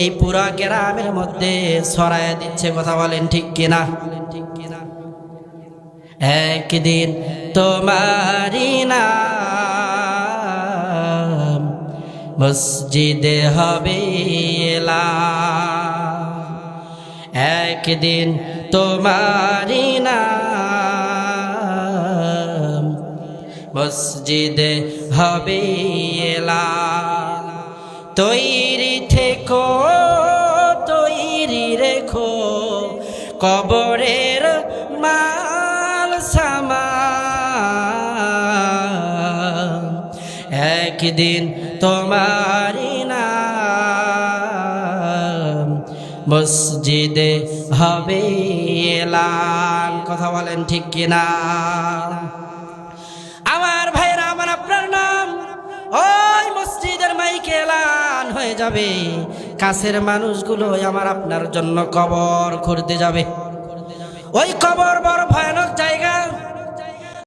এই পুরা গ্রামের মধ্যে ছড়ায় দিচ্ছে। কথা বলেন ঠিক কিনা? একদিন তোমারি নাম মসজিদে হবে এলান, একদিন তোমারি নাম মসজিদে হবে এলান। তৈরি থেকো, তৈরি রেখো কবরের মাল সামান, একদিন তোমারি নাম মসজিদে হবে এলান। কথা বলেন ঠিক কিনা? আমার ভাইরা, আমার আপনার নাম ওই মসজিদের মাইকে এলান হয়ে যাবে। কাছের মানুষগুলো আমার আপনার জন্য কবর খুঁড়তে যাবে। ওই কবর বড় ভয়ানক